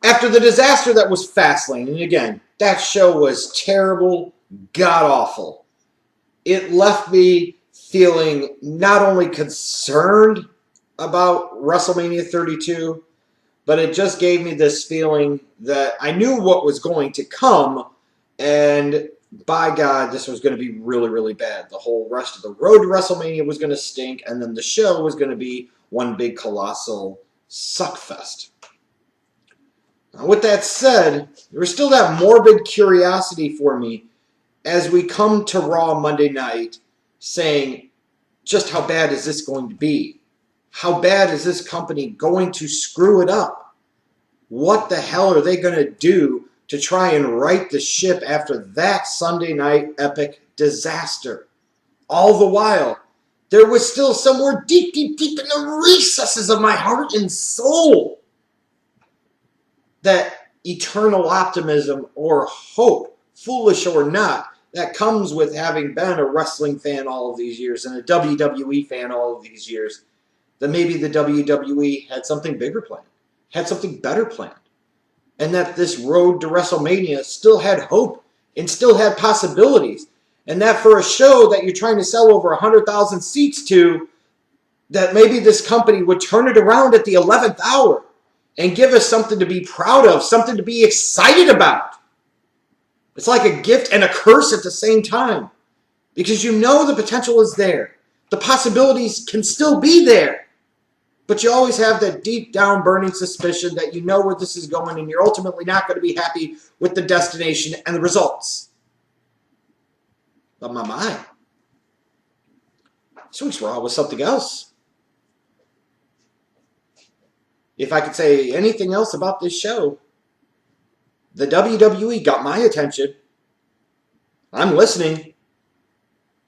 After the disaster that was Fastlane, and again, that show was terrible, god-awful. It left me feeling not only concerned about WrestleMania 32, but it just gave me this feeling that I knew what was going to come, and by God, this was going to be really, really bad. The whole rest of the road to WrestleMania was going to stink, and then the show was going to be one big colossal suckfest. Now, with that said, there was still that morbid curiosity for me as we come to Raw Monday night saying, just how bad is this going to be? How bad is this company going to screw it up? What the hell are they going to do to try and right the ship after that Sunday night epic disaster? All the while, there was still somewhere deep, deep, deep in the recesses of my heart and soul that eternal optimism or hope, foolish or not, that comes with having been a wrestling fan all of these years and a WWE fan all of these years, that maybe the WWE had something bigger planned, had something better planned, and that this road to WrestleMania still had hope and still had possibilities, and that for a show that you're trying to sell over 100,000 seats to, that maybe this company would turn it around at the 11th hour and give us something to be proud of, something to be excited about. It's like a gift and a curse at the same time, because you know the potential is there. The possibilities can still be there. But you always have that deep down burning suspicion that you know where this is going and you're ultimately not going to be happy with the destination and the results. But my mind, this week's Raw was something else. If I could say anything else about this show, the WWE got my attention. I'm listening.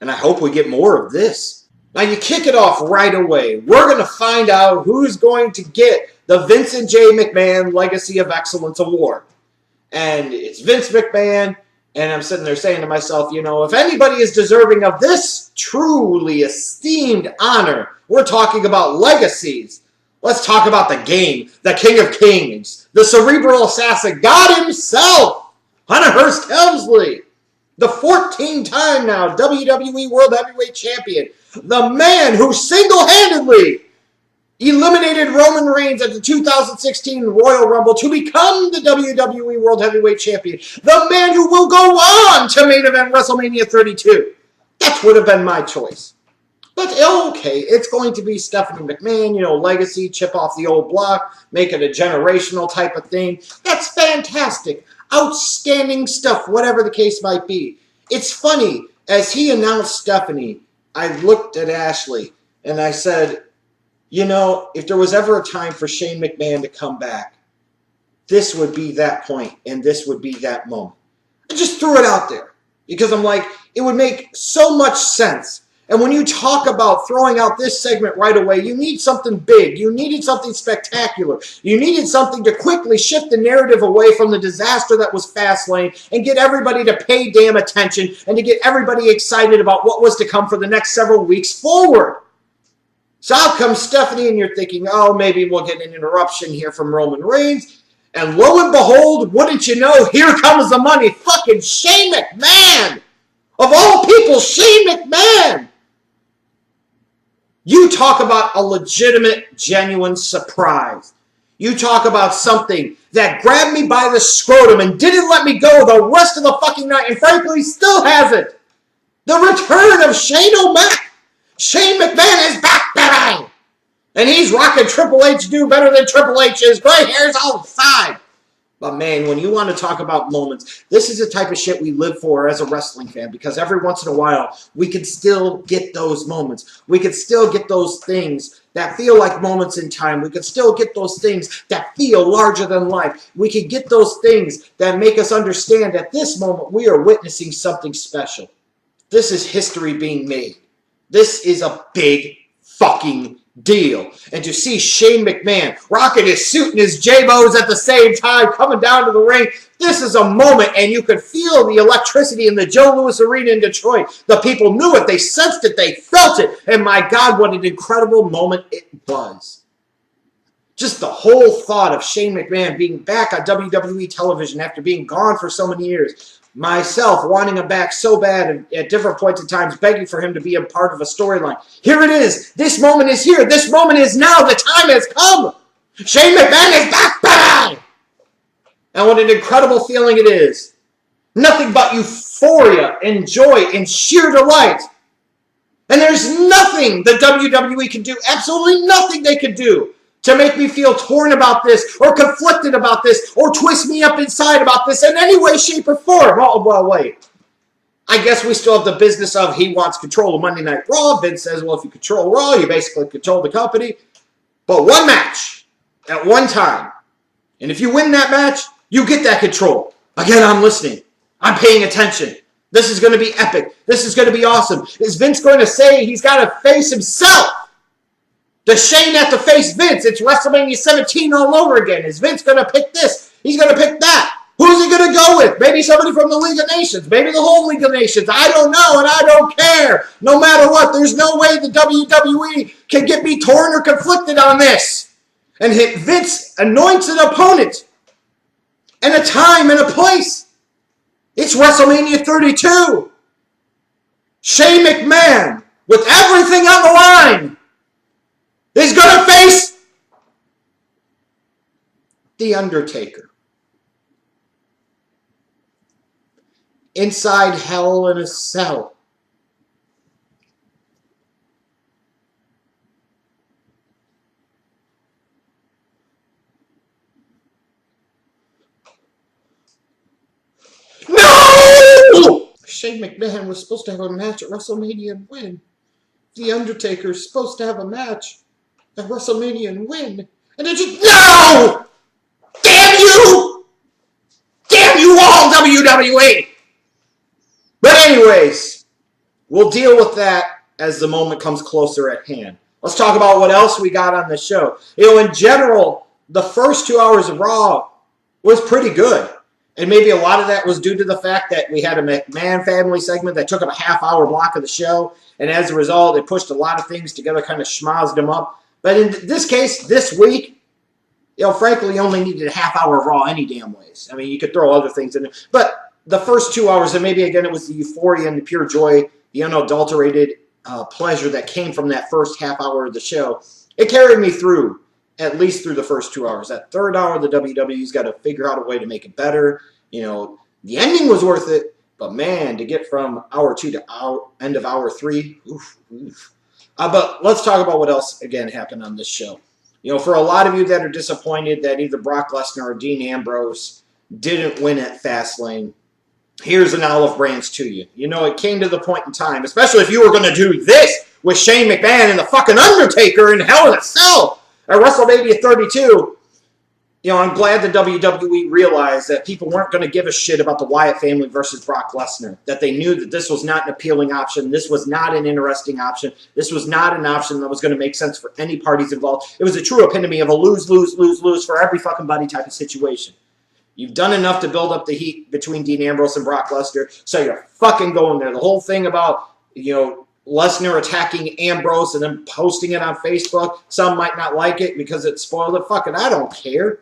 And I hope we get more of this. Now, you kick it off right away. We're going to find out who's going to get the Vince and Jay McMahon Legacy of Excellence Award. And it's Vince McMahon, and I'm sitting there saying to myself, you know, if anybody is deserving of this truly esteemed honor, we're talking about legacies. Let's talk about the game, the King of Kings, the cerebral assassin, God himself, Hunter Hearst Helmsley, the 14-time now WWE World Heavyweight Champion, the man who single-handedly eliminated Roman Reigns at the 2016 Royal Rumble to become the WWE World Heavyweight Champion, the man who will go on to main event WrestleMania 32. That would have been my choice. But okay, it's going to be Stephanie McMahon, you know, legacy, chip off the old block, make it a generational type of thing. That's fantastic. Outstanding stuff, whatever the case might be. It's funny, as he announced Stephanie, I looked at Ashley and I said, you know, if there was ever a time for Shane McMahon to come back, this would be that point and this would be that moment. I just threw it out there because I'm like, it would make so much sense. And when you talk about throwing out this segment right away, you need something big. You needed something spectacular. You needed something to quickly shift the narrative away from the disaster that was Fastlane and get everybody to pay damn attention and to get everybody excited about what was to come for the next several weeks forward. So out comes Stephanie, and you're thinking, oh, maybe we'll get an interruption here from Roman Reigns. And lo and behold, wouldn't you know, here comes the money. Fucking Shane McMahon! Of all people, Shane McMahon! You talk about a legitimate, genuine surprise. You talk about something that grabbed me by the scrotum and didn't let me go the rest of the fucking night, and frankly still hasn't. The return of Shane O'Mac. Shane McMahon is back, baby! And he's rocking Triple H do better than Triple H is. Gray hairs all the side. But man, when you want to talk about moments, this is the type of shit we live for as a wrestling fan, because every once in a while, we can still get those moments. We can still get those things that feel like moments in time. We can still get those things that feel larger than life. We can get those things that make us understand at this moment we are witnessing something special. This is history being made. This is a big fucking deal. And to see Shane McMahon rocking his suit and his J-Bos at the same time coming down to the ring, this is a moment, and you could feel the electricity in the Joe Louis Arena in Detroit. The people knew it, they sensed it, they felt it, and my God, what an incredible moment it was. Just the whole thought of Shane McMahon being back on WWE television after being gone for so many years. Myself wanting him back so bad at different points in times, begging for him to be a part of a storyline. Here it is. This moment is here. This moment is now. The time has come. Shane McMahon is back. Bang! And what an incredible feeling it is. Nothing but euphoria and joy and sheer delight. And there's nothing the WWE can do, absolutely nothing they can do to make me feel torn about this or conflicted about this or twist me up inside about this in any way, shape, or form. Oh, well, wait. I guess we still have the business of he wants control of Monday Night Raw. Vince says, well, if you control Raw, you basically control the company. But one match at one time. And if you win that match, you get that control. Again, I'm listening. I'm paying attention. This is going to be epic. This is going to be awesome. Is Vince going to say he's got to face himself? Does Shane have to face Vince? It's WrestleMania 17 all over again. Is Vince going to pick this? He's going to pick that. Who's he going to go with? Maybe somebody from the League of Nations. Maybe the whole League of Nations. I don't know, and I don't care. No matter what, there's no way the WWE can get me torn or conflicted on this. And hit Vince anoints an opponent and a time and a place. It's WrestleMania 32. Shane McMahon, with everything on the line, is going to face The Undertaker. Inside Hell in a Cell. No! Shane McMahon was supposed to have a match at WrestleMania and win. The Undertaker is supposed to have a match at WrestleMania and win. And it just, no! Damn you! Damn you all, WWE! But anyways, we'll deal with that as the moment comes closer at hand. Let's talk about what else we got on the show. In general, the first 2 hours of Raw was pretty good. And maybe a lot of that was due to the fact that we had a McMahon family segment that took up a half-hour block of the show. And as a result, it pushed a lot of things together, kind of schmozzed them up. But in this case, this week, frankly, you only needed a half-hour of Raw any damn ways. I mean, you could throw other things in there. But the first 2 hours, and maybe, again, it was the euphoria and the pure joy, the unadulterated pleasure that came from that first half hour of the show. It carried me through. At least through the first 2 hours. That third hour, the WWE's got to figure out a way to make it better. The ending was worth it, but man, to get from hour 2 to end of hour 3, oof, oof. But let's talk about what else, again, happened on this show. For a lot of you that are disappointed that either Brock Lesnar or Dean Ambrose didn't win at Fastlane, here's an olive branch to you. It came to the point in time, especially if you were going to do this with Shane McMahon and the fucking Undertaker in Hell in a Cell. At WrestleMania 32, I'm glad the WWE realized that people weren't going to give a shit about the Wyatt family versus Brock Lesnar. That they knew that this was not an appealing option. This was not an interesting option. This was not an option that was going to make sense for any parties involved. It was a true epitome of a lose, lose, lose, lose for every fucking buddy type of situation. You've done enough to build up the heat between Dean Ambrose and Brock Lesnar, so you're fucking going there. The whole thing about, Lesnar attacking Ambrose and then posting it on Facebook. Some might not like it because it spoiled it. Fucking, I don't care.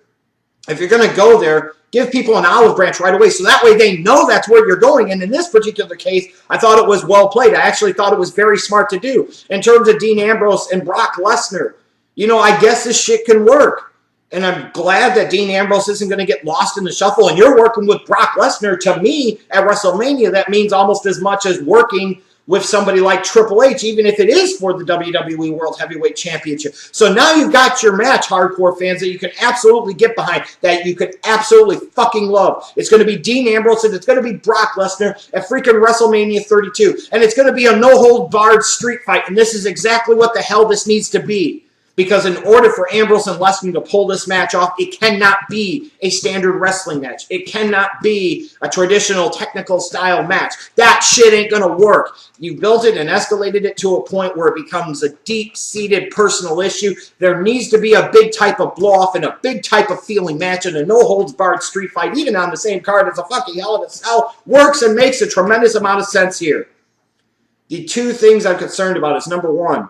If you're going to go there, give people an olive branch right away so that way they know that's where you're going. And in this particular case, I thought it was well played. I actually thought it was very smart to do. In terms of Dean Ambrose and Brock Lesnar, I guess this shit can work. And I'm glad that Dean Ambrose isn't going to get lost in the shuffle. And you're working with Brock Lesnar. To me, at WrestleMania, that means almost as much as working with somebody like Triple H, even if it is for the WWE World Heavyweight Championship. So now you've got your match, hardcore fans, that you can absolutely get behind, that you can absolutely fucking love. It's going to be Dean Ambrose, and it's going to be Brock Lesnar at freaking WrestleMania 32. And it's going to be a no-hold-barred street fight, and this is exactly what the hell this needs to be. Because in order for Ambrose and Lesnar to pull this match off, it cannot be a standard wrestling match. It cannot be a traditional technical style match. That shit ain't going to work. You built it and escalated it to a point where it becomes a deep-seated personal issue. There needs to be a big type of blow-off and a big type of feeling match and a no-holds-barred street fight, even on the same card as a fucking Hell in a Cell, works and makes a tremendous amount of sense here. The two things I'm concerned about is, number one,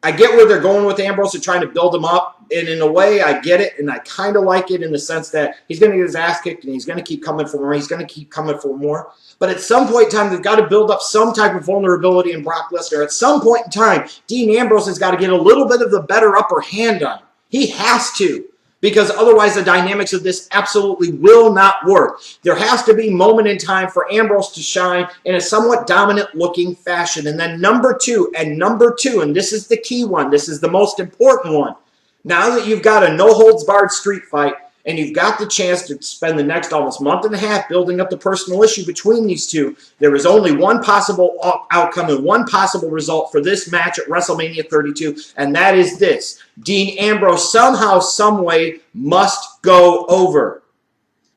I get where they're going with Ambrose and trying to build him up. And in a way, I get it. And I kind of like it in the sense that he's going to get his ass kicked and he's going to keep coming for more. He's going to keep coming for more. But at some point in time, they've got to build up some type of vulnerability in Brock Lesnar. At some point in time, Dean Ambrose has got to get a little bit of the better upper hand on him. He has to. Because otherwise the dynamics of this absolutely will not work. There has to be a moment in time for Ambrose to shine in a somewhat dominant looking fashion. And then number two, and this is the key one, this is the most important one. Now that you've got a no-holds-barred street fight, and you've got the chance to spend the next almost month and a half building up the personal issue between these two, there is only one possible outcome and one possible result for this match at WrestleMania 32, and that is this. Dean Ambrose somehow, someway must go over.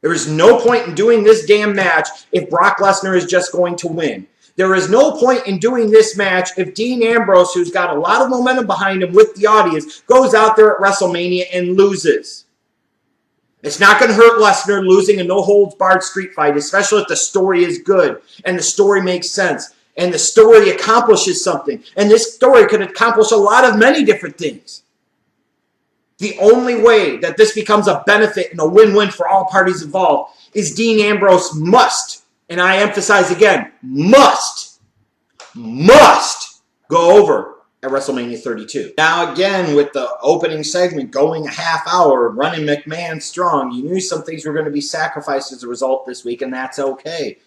There is no point in doing this damn match if Brock Lesnar is just going to win. There is no point in doing this match if Dean Ambrose, who's got a lot of momentum behind him with the audience, goes out there at WrestleMania and loses. It's not going to hurt Lesnar losing a no-holds-barred street fight, especially if the story is good and the story makes sense and the story accomplishes something. And this story could accomplish a lot of many different things. The only way that this becomes a benefit and a win-win for all parties involved is Dean Ambrose must, and I emphasize again, must go over at WrestleMania 32. Now again, with the opening segment going a half hour, running McMahon strong, you knew some things were going to be sacrificed as a result this week, and that's okay.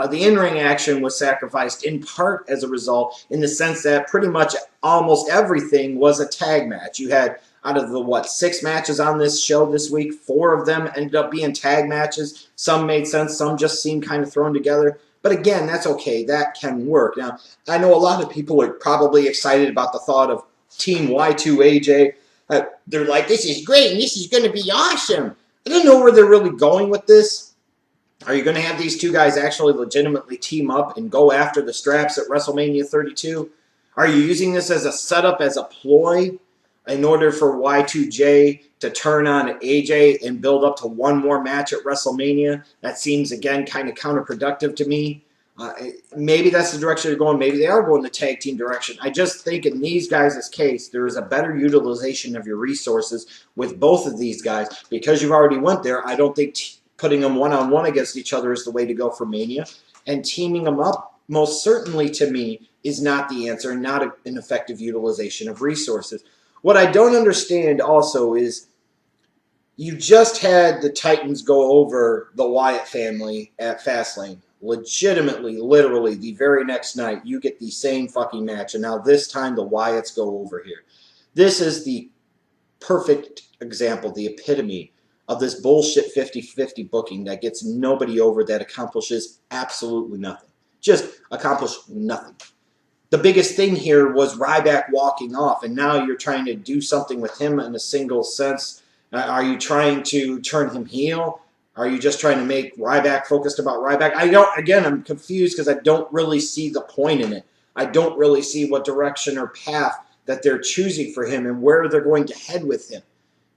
The in-ring action was sacrificed in part as a result in the sense that pretty much almost everything was a tag match. You had, out of the, 6 matches on this show this week, 4 of them ended up being tag matches. Some made sense, some just seemed kind of thrown together. But again, that's okay. That can work. Now, I know a lot of people are probably excited about the thought of Team Y2AJ. They're like, this is great and this is going to be awesome. I don't know where they're really going with this. Are you going to have these two guys actually legitimately team up and go after the straps at WrestleMania 32? Are you using this as a setup, as a ploy, in order for Y2J to turn on AJ and build up to one more match at WrestleMania? That seems, again, kind of counterproductive to me. Maybe that's the direction they're going. Maybe they are going the tag team direction. I just think in these guys' case, there is a better utilization of your resources with both of these guys. Because you've already went there, I don't think putting them one-on-one against each other is the way to go for Mania. And teaming them up, most certainly to me, is not the answer and not an effective utilization of resources. What I don't understand also is you just had the Titans go over the Wyatt family at Fastlane. Legitimately, literally, the very next night, you get the same fucking match. And now this time, the Wyatts go over here. This is the perfect example, the epitome of this bullshit 50-50 booking that gets nobody over, that accomplishes absolutely nothing. Just accomplish nothing. The biggest thing here was Ryback walking off, and now you're trying to do something with him in a single sense. Are you trying to turn him heel? Are you just trying to make Ryback focused about Ryback? I'm confused because I don't really see the point in it. I don't really see what direction or path that they're choosing for him and where they're going to head with him.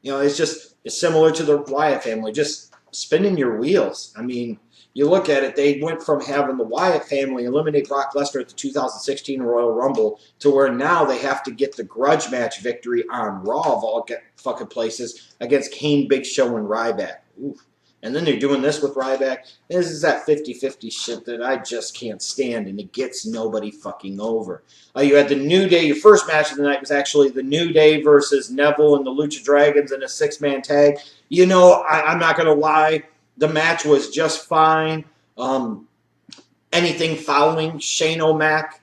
You know, it's similar to the Wyatt family, just spinning your wheels. I mean, you look at it, they went from having the Wyatt family eliminate Brock Lesnar at the 2016 Royal Rumble to where now they have to get the grudge match victory on Raw of all fucking places against Kane, Big Show, and Ryback. Oof. And then they're doing this with Ryback. This is that 50-50 shit that I just can't stand, and it gets nobody fucking over. You had the New Day. Your first match of the night was actually the New Day versus Neville and the Lucha Dragons in a 6-man tag. You know, I'm not going to lie. The match was just fine. Anything following Shane O'Mac's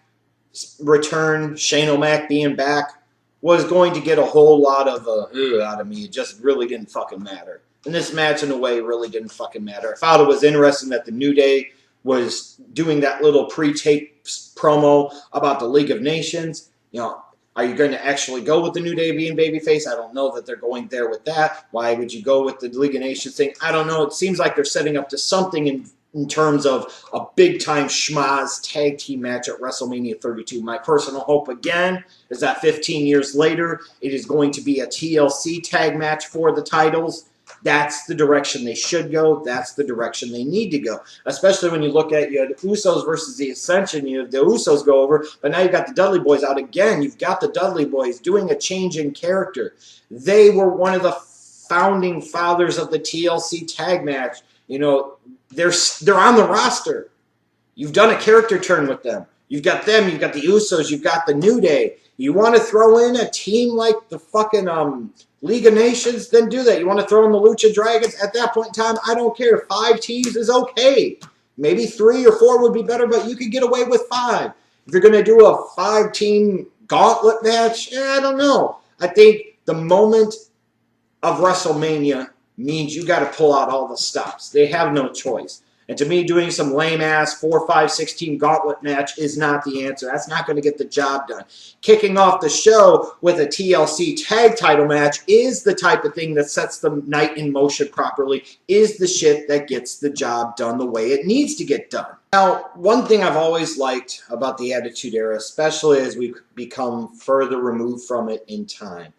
return, Shane O'Mac being back, was going to get a whole lot of out of me. It just really didn't fucking matter. And this match, in a way, really didn't fucking matter. I thought it was interesting that the New Day was doing that little pre-tape promo about the League of Nations. You know, are you going to actually go with the New Day being babyface? I don't know that they're going there with that. Why would you go with the League of Nations thing? I don't know. It seems like they're setting up to something in terms of a big-time schmaz tag team match at WrestleMania 32. My personal hope, again, is that 15 years later, it is going to be a TLC tag match for the titles. That's the direction they should go. That's the direction they need to go. Especially when you look at, you had the Usos versus the Ascension. You have the Usos go over, but now you've got the Dudley Boys out again. You've got the Dudley Boys doing a change in character. They were one of the founding fathers of the TLC tag match. You know, they're on the roster. You've done a character turn with them. You've got them, you've got the Usos, you've got the New Day. You want to throw in a team like the fucking League of Nations, then do that. You want to throw in the Lucha Dragons? At that point in time, I don't care. 5 teams is okay. Maybe 3 or 4 would be better, but you could get away with 5. If you're going to do a 5-team gauntlet match, I don't know. I think the moment of WrestleMania means you got to pull out all the stops. They have no choice. And to me, doing some lame-ass 4, 5, 6-team gauntlet match is not the answer. That's not going to get the job done. Kicking off the show with a TLC tag title match is the type of thing that sets the night in motion properly, is the shit that gets the job done the way it needs to get done. Now, one thing I've always liked about the Attitude Era, especially as we become further removed from it in time,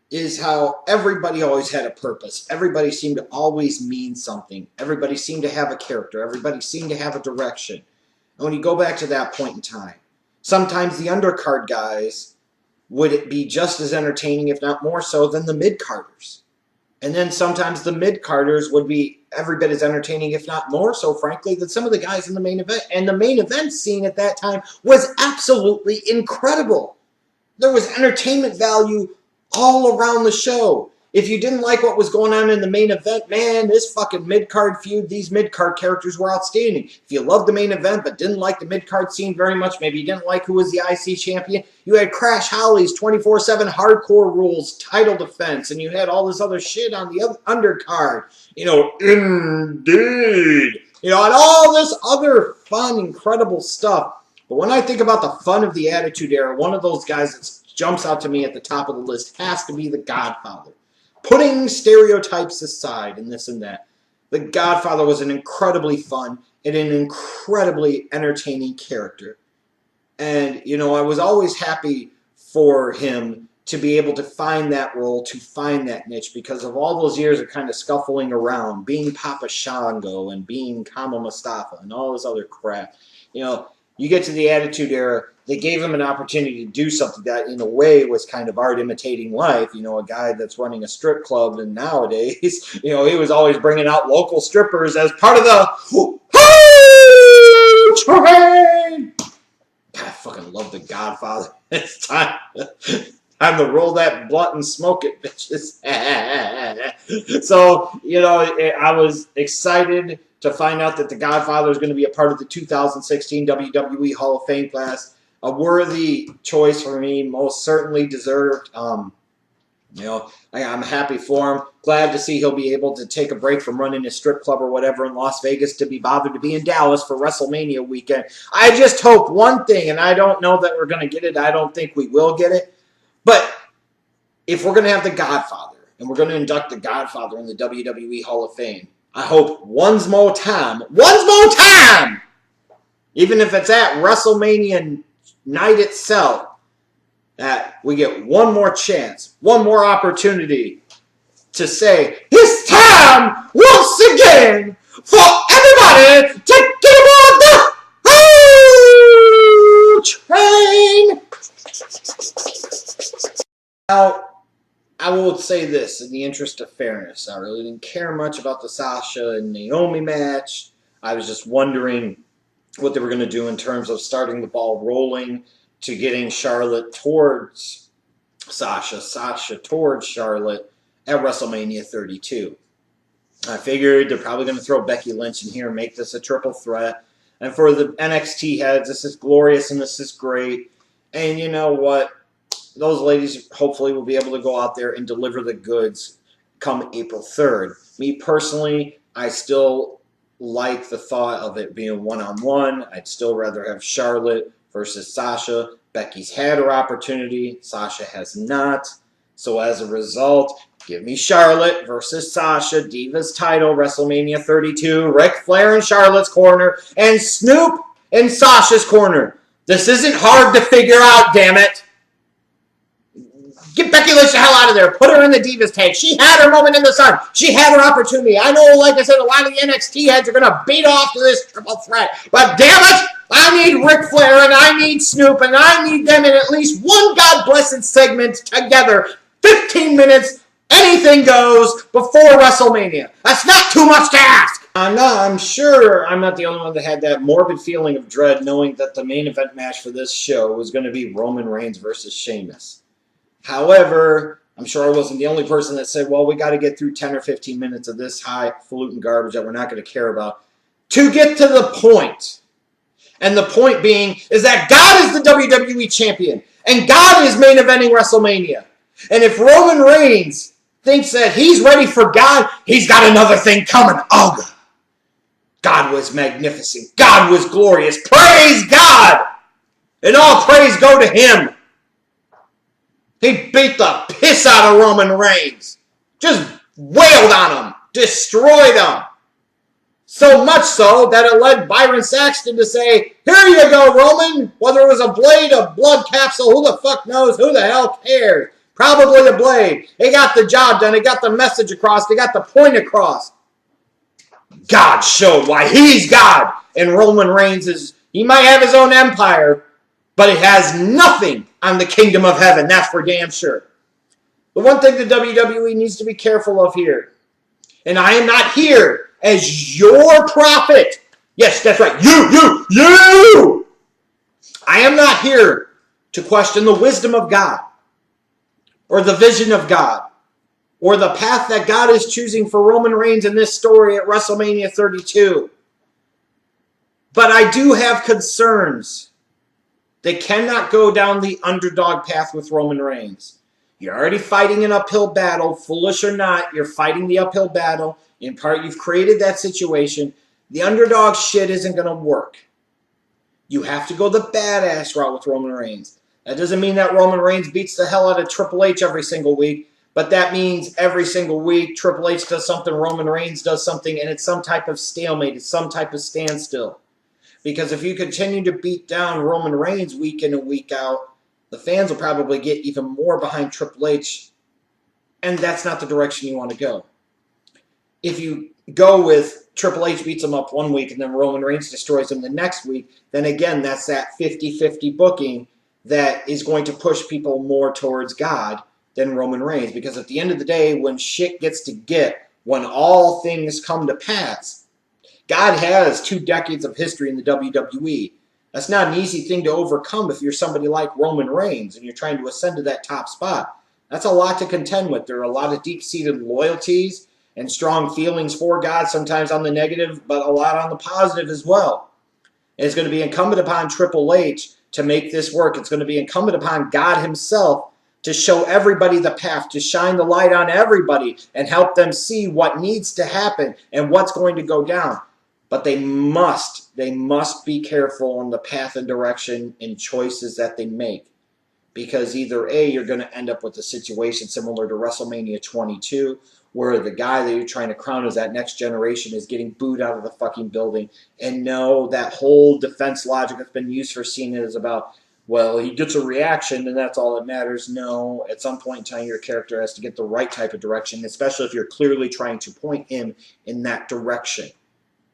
is how everybody always had a purpose. Everybody seemed to always mean something. Everybody seemed to have a character. Everybody seemed to have a direction. And when you go back to that point in time, sometimes the undercard guys would be just as entertaining, if not more so, than the mid-carders. And then sometimes the mid-carders would be every bit as entertaining, if not more so, frankly, than some of the guys in the main event. And the main event scene at that time was absolutely incredible. There was entertainment value all around the show. If you didn't like what was going on in the main event, man, this fucking mid-card feud, these mid-card characters were outstanding. If you loved the main event but didn't like the mid-card scene very much, maybe you didn't like who was the IC champion, you had Crash Holly's 24/7 Hardcore Rules title defense, and you had all this other shit on the undercard. You know, indeed. You know, and all this other fun, incredible stuff. But when I think about the fun of the Attitude Era, one of those guys that jumps out to me at the top of the list has to be the Godfather. Putting stereotypes aside and this and that, the Godfather was an incredibly fun and an incredibly entertaining character. And, you know, I was always happy for him to be able to find that role, to find that niche, because of all those years of kind of scuffling around, being Papa Shango and being Kama Mustafa and all this other crap. You know, you get to the Attitude Era, they gave him an opportunity to do something that, in a way, was kind of art imitating life. You know, a guy that's running a strip club, and nowadays, you know, he was always bringing out local strippers as part of the train. God, I fucking love the Godfather. It's time to roll that blunt and smoke it, bitches. So, you know, I was excited to find out that the Godfather is going to be a part of the 2016 WWE Hall of Fame class. A worthy choice for me, most certainly deserved. You know, I'm happy for him. Glad to see he'll be able to take a break from running a strip club or whatever in Las Vegas to be bothered to be in Dallas for WrestleMania weekend. I just hope one thing, and I don't know that we're going to get it. I don't think we will get it. But if we're going to have the Godfather, and we're going to induct the Godfather in the WWE Hall of Fame, I hope one more time, even if it's at WrestleMania night itself, that we get one more chance, one more opportunity to say, it's time once again for everybody to get aboard the train. Now, I will say this in the interest of fairness. I really didn't care much about the Sasha and Naomi match. I was just wondering what they were going to do in terms of starting the ball rolling to getting Charlotte towards Sasha towards Charlotte at WrestleMania 32. I figured they're probably going to throw Becky Lynch in here and make this a triple threat. And for the NXT heads, this is glorious and this is great. And you know what? Those ladies hopefully will be able to go out there and deliver the goods come April 3rd. Me personally, I still like the thought of it being one-on-one. I'd still rather have Charlotte versus Sasha. Becky's had her opportunity. Sasha has not. So as a result, give me Charlotte versus Sasha. Divas title, WrestleMania 32. Ric Flair in Charlotte's corner. And Snoop in Sasha's corner. This isn't hard to figure out, damn it. Get Becky Lynch the hell out of there. Put her in the Divas tag. She had her moment in the sun. She had her opportunity. I know, like I said, a lot of the NXT heads are going to beat off to this triple threat. But damn it, I need Ric Flair and I need Snoop and I need them in at least one God-blessed segment together. 15 minutes, anything goes before WrestleMania. That's not too much to ask. I'm sure I'm not the only one that had that morbid feeling of dread knowing that the main event match for this show was going to be Roman Reigns versus Sheamus. However, I'm sure I wasn't the only person that said, well, we got to get through 10 or 15 minutes of this highfalutin garbage that we're not going to care about to get to the point. And the point being is that God is the WWE champion and God is main eventing WrestleMania. And if Roman Reigns thinks that he's ready for God, he's got another thing coming. Oh, God. God was magnificent. God was glorious. Praise God! And all praise go to him. He beat the piss out of Roman Reigns. Just wailed on him. Destroyed him. So much so that it led Byron Saxton to say, here you go, Roman. Whether it was a blade, a blood capsule, who the fuck knows? Who the hell cares? Probably a blade. It got the job done. It got the message across. It got the point across. God showed why he's God. And Roman Reigns he might have his own empire, but it has nothing on the kingdom of heaven. That's for damn sure. The one thing the WWE needs to be careful of here, and I am not here as your prophet. Yes, that's right. You! I am not here to question the wisdom of God, or the vision of God, or the path that God is choosing for Roman Reigns in this story at WrestleMania 32. But I do have concerns. They cannot go down the underdog path with Roman Reigns. You're already fighting an uphill battle. Foolish or not, you're fighting the uphill battle. In part, you've created that situation. The underdog shit isn't going to work. You have to go the badass route with Roman Reigns. That doesn't mean that Roman Reigns beats the hell out of Triple H every single week. But that means every single week, Triple H does something, Roman Reigns does something, and it's some type of stalemate. It's some type of standstill. Because if you continue to beat down Roman Reigns week in and week out, the fans will probably get even more behind Triple H, and that's not the direction you want to go. If you go with Triple H beats him up one week and then Roman Reigns destroys him the next week, then again, that's that 50-50 booking that is going to push people more towards God than Roman Reigns. Because at the end of the day, when shit gets to get, when all things come to pass, God has 2 decades of history in the WWE. That's not an easy thing to overcome if you're somebody like Roman Reigns and you're trying to ascend to that top spot. That's a lot to contend with. There are a lot of deep-seated loyalties and strong feelings for God, sometimes on the negative, but a lot on the positive as well. And it's going to be incumbent upon Triple H to make this work. It's going to be incumbent upon God himself to show everybody the path, to shine the light on everybody and help them see what needs to happen and what's going to go down. But they must be careful on the path and direction and choices that they make. Because either A, you're going to end up with a situation similar to WrestleMania 22, where the guy that you're trying to crown as that next generation is getting booed out of the fucking building. And no, that whole defense logic that's been used for Cena is about, well, he gets a reaction and that's all that matters. No, at some point in time, your character has to get the right type of direction, especially if you're clearly trying to point him in that direction.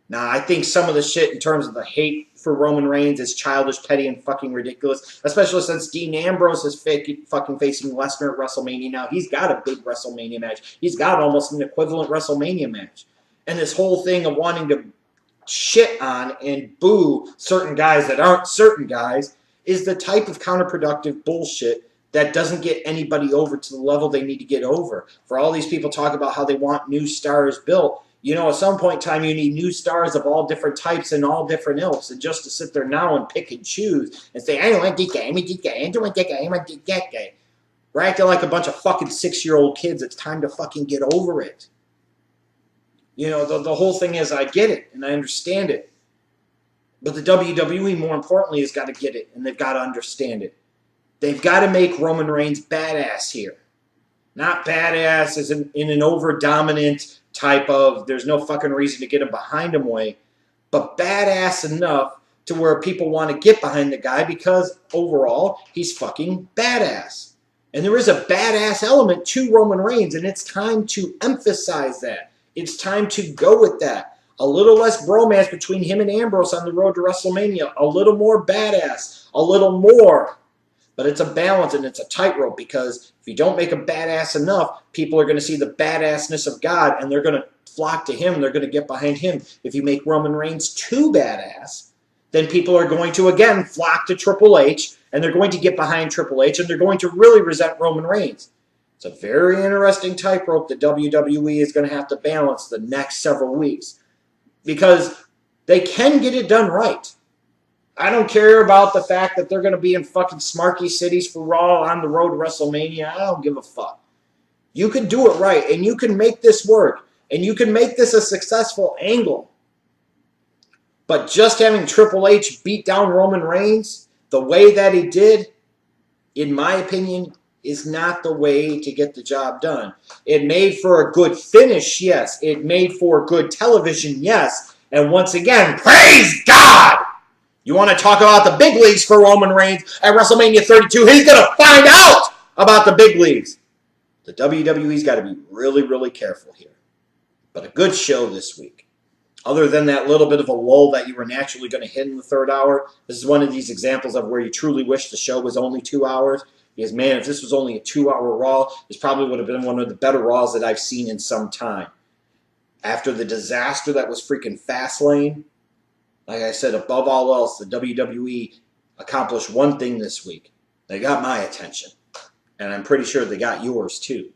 Now, I think some of the shit in terms of the hate for Roman Reigns is childish, petty, and fucking ridiculous, especially since Dean Ambrose is fucking facing Lesnar at WrestleMania now. He's got a big WrestleMania match. He's got almost an equivalent WrestleMania match. And this whole thing of wanting to shit on and boo certain guys that aren't certain guys is the type of counterproductive bullshit that doesn't get anybody over to the level they need to get over. For all these people talk about how they want new stars built, you know, at some point in time, you need new stars of all different types and all different ilks. And just to sit there now and pick and choose and say, I don't want this guy, I want this guy, I don't want that guy, I want that guy. We're acting like a bunch of fucking 6-year-old kids. It's time to fucking get over it. You know, the whole thing is, I get it and I understand it. But the WWE, more importantly, has got to get it and they've got to understand it. They've got to make Roman Reigns badass here. Not badass as in an over-dominant type of there's no fucking reason to get him behind him way, but badass enough to where people want to get behind the guy because overall he's fucking badass. And there is a badass element to Roman Reigns, and it's time to emphasize that. It's time to go with that. A little less bromance between him and Ambrose on the road to WrestleMania. A little more badass. A little more. But it's a balance and it's a tightrope, because if you don't make him badass enough, people are going to see the badassness of God and they're going to flock to him. They're going to get behind him. If you make Roman Reigns too badass, then people are going to, again, flock to Triple H, and they're going to get behind Triple H, and they're going to really resent Roman Reigns. It's a very interesting tightrope that WWE is going to have to balance the next several weeks, because they can get it done right. I don't care about the fact that they're going to be in fucking smarky cities for Raw on the road to WrestleMania. I don't give a fuck. You can do it right, and you can make this work, and you can make this a successful angle. But just having Triple H beat down Roman Reigns the way that he did, in my opinion, is not the way to get the job done. It made for a good finish, yes. It made for good television, yes. And once again, praise God! You want to talk about the big leagues for Roman Reigns at WrestleMania 32, he's going to find out about the big leagues. The WWE's got to be really, really careful here. But a good show this week. Other than that little bit of a lull that you were naturally going to hit in the third hour, this is one of these examples of where you truly wish the show was only 2 hours. Because, man, if this was only a 2-hour Raw, this probably would have been one of the better Raws that I've seen in some time. After the disaster that was freaking Fastlane, like I said, above all else, the WWE accomplished one thing this week. They got my attention. And I'm pretty sure they got yours, too.